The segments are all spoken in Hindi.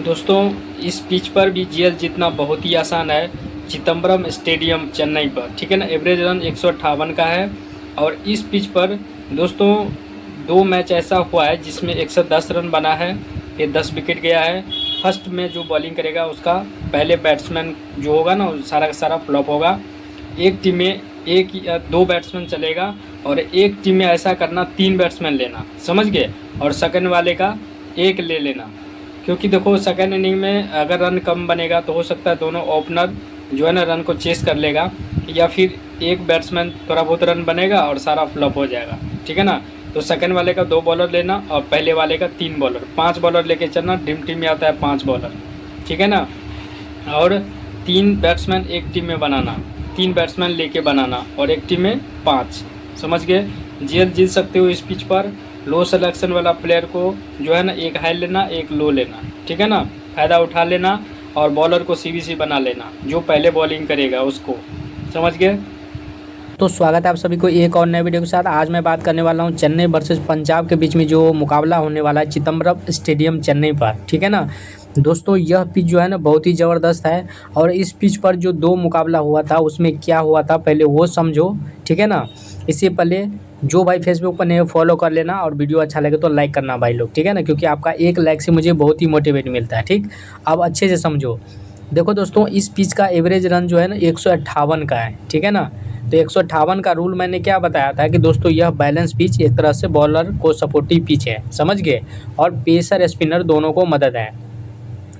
दोस्तों, इस पिच पर भी जीएल जीतना बहुत ही आसान है। चिदम्बरम स्टेडियम चेन्नई पर, ठीक है ना। एवरेज रन 158 का है। और इस पिच पर दोस्तों 2 मैच ऐसा हुआ है जिसमें 110 रन बना है, ये 10 विकेट गया है। फर्स्ट में जो बॉलिंग करेगा उसका पहले बैट्समैन जो होगा ना सारा का सारा फ्लॉप होगा। एक टीम में 1 या 2 बैट्समैन चलेगा और एक टीम में ऐसा करना 3 बैट्समैन लेना, समझ गए। और सेकंड वाले का 1 ले लेना, क्योंकि देखो सेकंड इनिंग में अगर रन कम बनेगा तो हो सकता है दोनों ओपनर जो है ना रन को चेस कर लेगा, या फिर एक बैट्समैन थोड़ा बहुत रन बनेगा और सारा फ्लॉप हो जाएगा, ठीक है ना। तो सेकंड वाले का 2 बॉलर लेना और पहले वाले का 3 बॉलर, 5 बॉलर लेके चलना। ड्रीम टीम में आता है 5 बॉलर, ठीक है ना। और 3 बैट्समैन एक टीम में बनाना, 3 बैट्समैन लेके बनाना और एक टीम में 5, समझ गए। जीएल जीत सकते हो इस पिच पर। लो सिलेक्शन वाला प्लेयर को जो है ना 1 हाई लेना, 1 लो लेना, ठीक है ना। फ़ायदा उठा लेना और बॉलर को सीबीसी बना लेना, जो पहले बॉलिंग करेगा उसको, समझ गए। तो स्वागत है आप सभी को एक और नए वीडियो के साथ। आज मैं बात करने वाला हूं चेन्नई वर्सेस पंजाब के बीच में जो मुकाबला होने वाला है चिदम्बरम स्टेडियम चेन्नई पर, ठीक है ना। दोस्तों यह पिच जो है ना बहुत ही ज़बरदस्त है। और इस पिच पर जो 2 मुकाबला हुआ था उसमें क्या हुआ था पहले वो समझो, ठीक है ना। इससे पहले जो भाई फेसबुक पर नहीं फॉलो कर लेना और वीडियो अच्छा लगे तो लाइक करना भाई लोग, ठीक है ना, क्योंकि आपका एक लाइक से मुझे बहुत ही मोटिवेट मिलता है। ठीक, अब अच्छे से समझो। देखो दोस्तों, इस पिच का एवरेज रन जो है ना 158 का है, ठीक है ना। तो 158 का रूल मैंने क्या बताया था कि दोस्तों यह बैलेंस पिच एक तरह से बॉलर को सपोर्टिव पिच है, समझ गए। और पेसर स्पिनर दोनों को मदद है,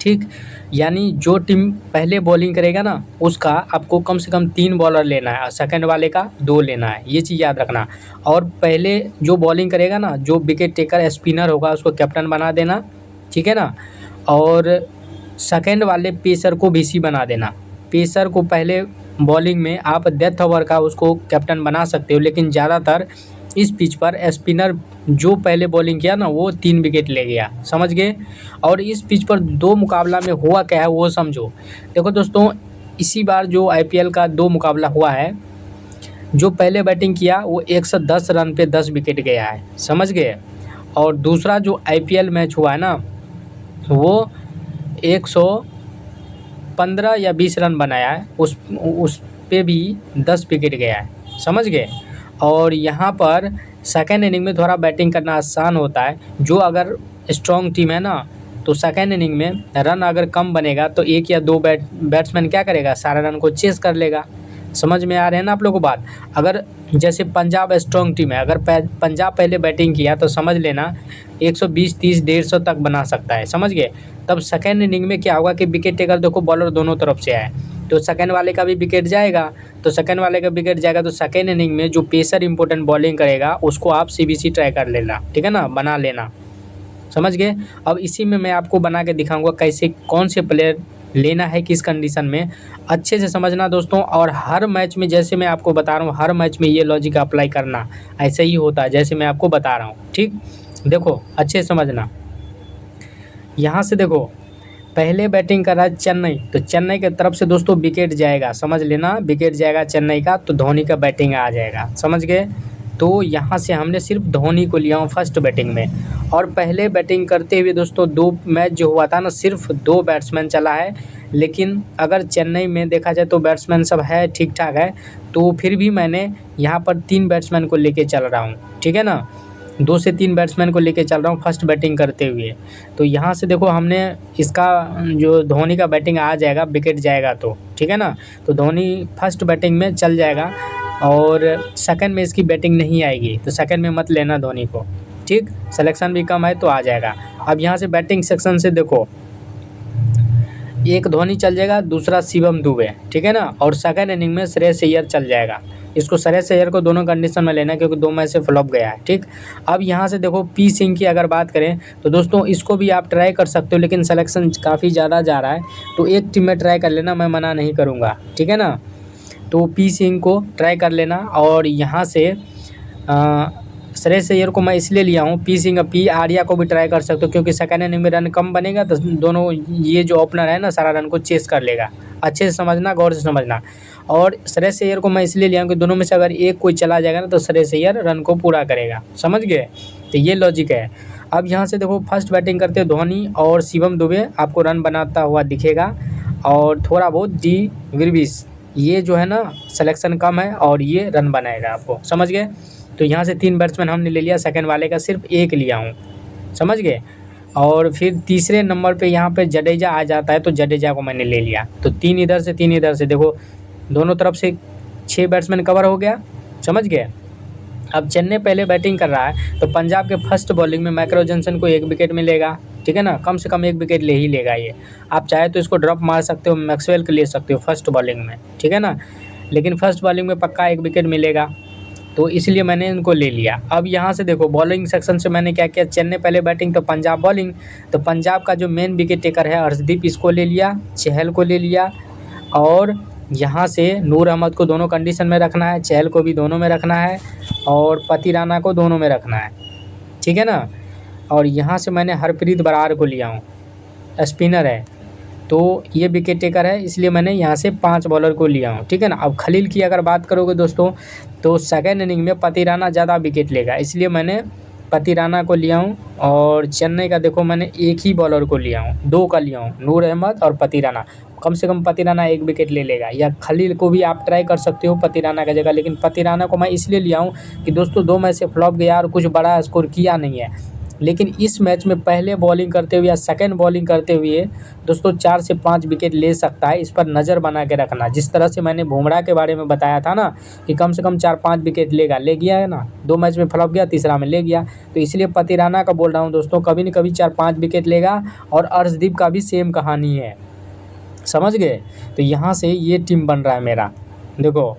ठीक। यानी जो टीम पहले बॉलिंग करेगा ना उसका आपको कम से कम 3 बॉलर लेना है और सेकंड वाले का 2 लेना है, ये चीज़ याद रखना। और पहले जो बॉलिंग करेगा ना, जो विकेट टेकर स्पिनर होगा उसको कैप्टन बना देना, ठीक है ना। और सेकंड वाले पेसर को वीसी बना देना। पेसर को पहले बॉलिंग में आप डेथ ओवर का उसको कैप्टन बना सकते हो, लेकिन ज़्यादातर इस पिच पर स्पिनर जो पहले बॉलिंग किया ना वो 3 विकेट ले गया, समझ गए। और इस पिच पर 2 मुकाबला में हुआ क्या है वो समझो। देखो दोस्तों, इसी बार जो आईपीएल का 2 मुकाबला हुआ है, जो पहले बैटिंग किया वो 110 रन पे 10 विकेट गया है, समझ गए। और दूसरा जो आईपीएल मैच हुआ है ना वो 115 या 20 रन बनाया है, उस पे भी 10 विकेट गया है, समझ गए। और यहाँ पर सेकेंड इनिंग में थोड़ा बैटिंग करना आसान होता है। जो अगर स्ट्रॉन्ग टीम है ना तो सेकेंड इनिंग में रन अगर कम बनेगा तो 1 या 2 बैट्समैन क्या करेगा, सारा रन को चेस कर लेगा। समझ में आ रहे हैं ना आप लोगों को बात। अगर जैसे पंजाब स्ट्रॉन्ग टीम है, अगर पंजाब पहले बैटिंग किया तो समझ लेना 120, 30, 150 तक बना सकता है, समझ गए। तब सेकेंड इनिंग में क्या होगा कि विकेट टेकर देखो बॉलर दोनों तरफ से आए तो सेकंड वाले का भी विकेट जाएगा। तो सेकंड वाले का विकेट जाएगा तो सेकंड इनिंग में जो पेसर इंपॉर्टेंट बॉलिंग करेगा उसको आप सीबीसी ट्राई कर लेना, ठीक है ना, बना लेना, समझ गए। अब इसी में मैं आपको बना के दिखाऊंगा कैसे कौन से प्लेयर लेना है किस कंडीशन में, अच्छे से समझना दोस्तों। और हर मैच में जैसे मैं आपको बता रहा हूँ हर मैच में ये लॉजिक अप्लाई करना, ऐसे ही होता है जैसे मैं आपको बता रहा हूँ, ठीक। देखो अच्छे से समझना। यहाँ से देखो पहले बैटिंग कर रहा है चेन्नई, तो चेन्नई की तरफ से दोस्तों विकेट जाएगा, समझ लेना विकेट जाएगा चेन्नई का, तो धोनी का बैटिंग आ जाएगा, समझ गए। तो यहाँ से हमने सिर्फ धोनी को लिया हूँ फर्स्ट बैटिंग में। और पहले बैटिंग करते हुए दोस्तों 2 मैच जो हुआ था ना सिर्फ 2 बैट्समैन चला है। लेकिन अगर चेन्नई में देखा जाए तो बैट्समैन सब है ठीक ठाक है, तो फिर भी मैंने यहाँ पर 3 बैट्समैन को लेके चल रहा हूँ, ठीक है ना। 2 से 3 बैट्समैन को लेके चल रहा हूँ फर्स्ट बैटिंग करते हुए। तो यहाँ से देखो हमने इसका जो धोनी का बैटिंग आ जाएगा, विकेट जाएगा तो, ठीक है ना। तो धोनी फर्स्ट बैटिंग में चल जाएगा और सेकंड में इसकी बैटिंग नहीं आएगी, तो सेकंड में मत लेना धोनी को, ठीक। सिलेक्शन भी कम है तो आ जाएगा। अब यहाँ से बैटिंग सेक्शन से देखो, एक धोनी चल जाएगा, दूसरा शिवम दुबे, ठीक है ना। और सेकंड इनिंग में श्रेयस अय्यर चल जाएगा। इसको श्रेयस अय्यर को दोनों कंडीशन में लेना है क्योंकि 2 मैच से फ्लॉप गया है, ठीक। अब यहाँ से देखो पी सिंह की अगर बात करें तो दोस्तों इसको भी आप ट्राई कर सकते हो, लेकिन सिलेक्शन काफ़ी ज़्यादा जा रहा है तो एक टीम में ट्राई कर लेना, मैं मना नहीं करूँगा, ठीक है ना। तो पी सिंह को ट्राई कर लेना। और यहाँ से श्रेयस अय्यर को मैं इसलिए लिया हूँ, पी सिंह पी आर्या को भी ट्राई कर सकते हो क्योंकि सेकंड इनिंग में रन कम बनेगा तो दोनों ये जो ओपनर है ना सारा रन को चेस कर लेगा। अच्छे से समझना, गौर से समझना। और श्रेयस अय्यर को मैं इसलिए लिया हूँ कि दोनों में से अगर एक कोई चला जाएगा ना तो श्रेयस अय्यर रन को पूरा करेगा, समझ गए। तो ये लॉजिक है। अब यहाँ से देखो फर्स्ट बैटिंग करते हुए धोनी और शिवम दुबे आपको रन बनाता हुआ दिखेगा, और थोड़ा बहुत डी विर्विस, ये जो है ना सिलेक्शन कम है और ये रन बनाएगा आपको, समझ गए। तो यहाँ से 3 बैट्समैन हमने ले लिया, सेकंड वाले का सिर्फ 1 लिया हूँ, समझ गए। और फिर तीसरे नंबर पे यहाँ पे जडेजा आ जाता है, तो जडेजा को मैंने ले लिया। तो 3 इधर से 3 इधर से, देखो दोनों तरफ से 6 बैट्समैन कवर हो गया, समझ गए। अब चेन्नई पहले बैटिंग कर रहा है, तो पंजाब के फर्स्ट बॉलिंग में मैकरो जॉनसन को 1 विकेट मिलेगा, ठीक है ना, कम से कम 1 विकेट ले ही लेगा ये। आप चाहे तो इसको ड्रॉप मार सकते हो, मैक्सवेल को ले सकते हो फर्स्ट बॉलिंग में, ठीक है ना, लेकिन फर्स्ट बॉलिंग में पक्का 1 विकेट मिलेगा, तो इसलिए मैंने इनको ले लिया। अब यहाँ से देखो बॉलिंग सेक्शन से मैंने क्या किया, चेन्नई पहले बैटिंग तो पंजाब बॉलिंग, तो पंजाब का जो मेन विकेट टेकर है अर्शदीप, इसको ले लिया, चहल को ले लिया, और यहाँ से नूर अहमद को दोनों कंडीशन में रखना है, चहल को भी दोनों में रखना है, और पति राणा को दोनों में रखना है, ठीक है ना। और यहाँ से मैंने हरप्रीत बरार को लिया हूँ, स्पिनर है, तो ये विकेट टेकर है, इसलिए मैंने यहाँ से 5 बॉलर को लिया हूँ, ठीक है ना। अब खलील की अगर बात करोगे दोस्तों, तो सेकेंड इनिंग में पति राणा ज़्यादा विकेट लेगा, इसलिए मैंने पति राणा को लिया हूँ। और चेन्नई का देखो मैंने 1 ही बॉलर को लिया हूँ, 2 का लिया हूँ, नूर अहमद और पति राणा। कम से कम पति राणा 1 विकेट ले लेगा, या खलील को भी आप ट्राई कर सकते हो पति राणा की जगह, लेकिन पति राणा को मैं इसलिए लिया हूँ कि दोस्तों 2 मैच से फ्लॉप गया और कुछ बड़ा स्कोर किया नहीं है, लेकिन इस मैच में पहले बॉलिंग करते हुए या सेकंड बॉलिंग करते हुए दोस्तों 4 से 5 विकेट ले सकता है, इस पर नज़र बना के रखना। जिस तरह से मैंने बुमराह के बारे में बताया था ना कि कम से कम 4-5 विकेट लेगा, ले गया है ना, 2 मैच में फ्लॉप गया, तीसरा में ले गया, तो इसलिए पति राणा का बोल रहा हूँ दोस्तों, कभी न कभी 4-5 विकेट लेगा। और अर्शदीप का भी सेम कहानी है, समझ गए। तो यहाँ से ये टीम बन रहा है मेरा, देखो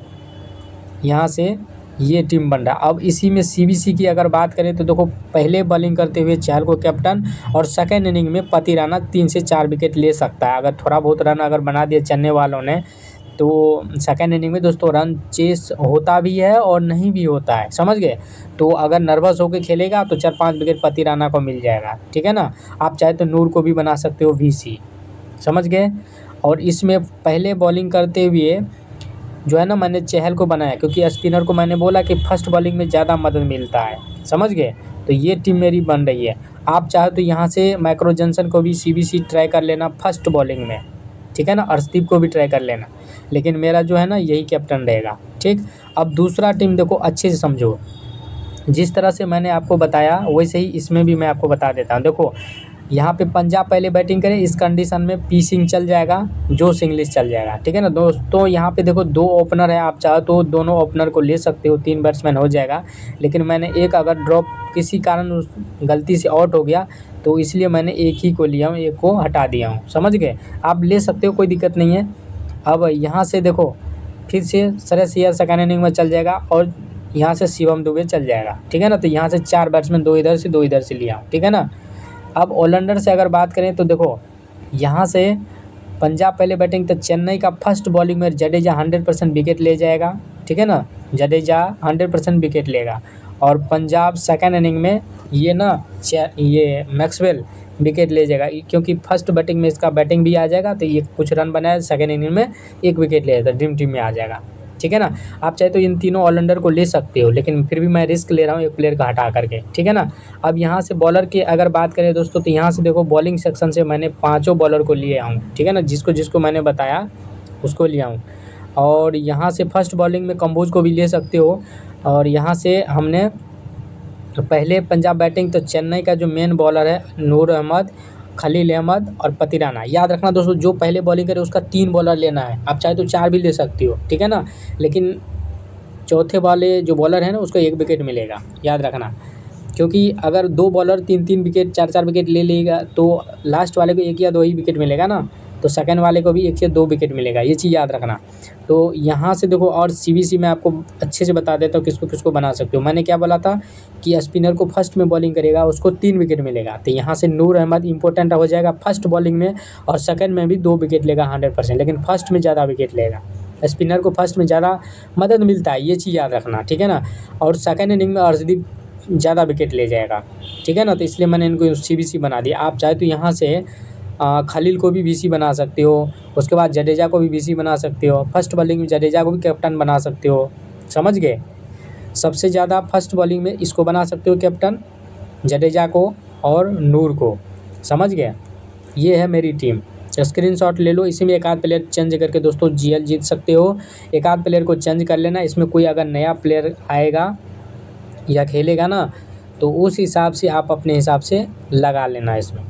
यहाँ से ये टीम बन रहा है। अब इसी में सीबीसी की अगर बात करें तो देखो पहले बॉलिंग करते हुए चहल को कैप्टन, और सेकंड इनिंग में पति राणा 3 से 4 विकेट ले सकता है। अगर थोड़ा बहुत रन अगर बना दिया चेन्नई वालों ने, तो सेकंड इनिंग में दोस्तों रन चेस होता भी है और नहीं भी होता है, समझ गए। तो अगर नर्वस होकर खेलेगा तो 4-5 विकेट पति राणा को मिल जाएगा, ठीक है ना। आप चाहे तो नूर को भी बना सकते हो VC, समझ गए। और इसमें पहले बॉलिंग करते हुए जो है ना मैंने चहल को बनाया, क्योंकि स्पिनर को मैंने बोला कि फर्स्ट बॉलिंग में ज़्यादा मदद मिलता है, समझ गए। तो ये टीम मेरी बन रही है। आप चाहे तो यहाँ से मैकरो जॉनसन को भी CBC ट्राई कर लेना फर्स्ट बॉलिंग में, ठीक है ना, अर्शदीप को भी ट्राई कर लेना, लेकिन मेरा जो है ना यही कैप्टन रहेगा, ठीक। अब दूसरा टीम देखो अच्छे से समझो, जिस तरह से मैंने आपको बताया वैसे ही इसमें भी मैं आपको बता देता हूँ। देखो यहाँ पे पंजाब पहले बैटिंग करे, इस कंडीशन में पी सिंह चल जाएगा, जोश इंग्लिश चल जाएगा, ठीक है ना दोस्तों। यहाँ पे देखो 2 ओपनर है, आप चाहो तो दोनों ओपनर को ले सकते हो, 3 बैट्समैन हो जाएगा, लेकिन मैंने एक अगर ड्रॉप किसी कारण उस गलती से आउट हो गया तो इसलिए मैंने 1 ही को लिया हूँ, 1 को हटा दिया हूँ, समझ गए। आप ले सकते हो, कोई दिक्कत नहीं है। अब यहाँ से देखो फिर से श्रेयस अय्यर सेकेंड इनिंग में चल जाएगा, और यहाँ से शिवम दुबे चल जाएगा, ठीक है ना। तो यहाँ से 4 बैट्समैन, 2 इधर से 2 इधर से लिया हूँ, ठीक है ना। अब ऑलराउंडर से अगर बात करें तो देखो यहाँ से पंजाब पहले बैटिंग, तो चेन्नई का फर्स्ट बॉलिंग में जडेजा 100% विकेट ले जाएगा, ठीक है ना, जडेजा 100% विकेट लेगा। और पंजाब सेकंड इनिंग में ये मैक्सवेल विकेट ले जाएगा, क्योंकि फर्स्ट बैटिंग में इसका बैटिंग भी आ जाएगा, तो ये कुछ रन बनाए, सेकंड इनिंग में 1 विकेट ले जाएगा, ड्रीम टीम में आ जाएगा, ठीक है ना। आप चाहे तो इन तीनों ऑलराउंडर को ले सकते हो, लेकिन फिर भी मैं रिस्क ले रहा हूँ 1 प्लेयर का हटा करके, ठीक है ना। अब यहाँ से बॉलर की अगर बात करें दोस्तों, तो यहाँ से देखो बॉलिंग सेक्शन से मैंने 5 बॉलर को लिए हूँ, ठीक है ना, जिसको जिसको मैंने बताया उसको लिया हूँ। और यहाँ से फर्स्ट बॉलिंग में कंबोज को भी ले सकते हो। और यहाँ से हमने पहले पंजाब बैटिंग, तो चेन्नई का जो मेन बॉलर है नूर अहमद, खलील अहमद और पति राणा। याद रखना दोस्तों, जो पहले बॉलिंग करे उसका 3 बॉलर लेना है, आप चाहे तो 4 भी ले सकती हो, ठीक है ना, लेकिन चौथे वाले जो बॉलर है ना उसको 1 विकेट मिलेगा, याद रखना। क्योंकि अगर 2 बॉलर 3-3 विकेट 4-4 विकेट ले लेगा तो लास्ट वाले को 1 या 2 ही विकेट मिलेगा ना, तो सेकंड वाले को भी 1 या 2 विकेट मिलेगा, ये चीज़ याद रखना। तो यहाँ से देखो, और CBC में आपको अच्छे से बता देता हूँ किसको किसको बना सकते हो। मैंने क्या बोला था कि स्पिनर को फर्स्ट में बॉलिंग करेगा उसको 3 विकेट मिलेगा, तो यहाँ से नूर अहमद इंपॉर्टेंट हो जाएगा फर्स्ट बॉलिंग में, और सेकंड में भी 2 विकेट लेगा 100%, लेकिन फर्स्ट में ज़्यादा विकेट लेगा। स्पिनर को फर्स्ट में ज़्यादा मदद मिलता है, ये चीज़ याद रखना, ठीक है ना। और सेकंड इनिंग में अर्शदीप ज़्यादा विकेट ले जाएगा, ठीक है ना, तो इसलिए मैंने इनको CBC बना दिया। आप चाहे तो यहाँ से खलील को भी VC बना सकते हो, उसके बाद जडेजा को भी VC बना सकते हो, फर्स्ट बॉलिंग में जडेजा को भी कैप्टन बना सकते हो, समझ गए। सबसे ज़्यादा फर्स्ट बॉलिंग में इसको बना सकते हो कैप्टन, जडेजा को, और नूर को। समझ गए? ये है मेरी टीम। स्क्रीनशॉट ले लो, इसी में एक आध प्लेयर चेंज करके दोस्तों जीएल जीत सकते हो। एक आध प्लेयर को चेंज कर लेना, इसमें कोई अगर नया प्लेयर आएगा या खेलेगा ना तो उस हिसाब से आप अपने हिसाब से लगा लेना इसमें।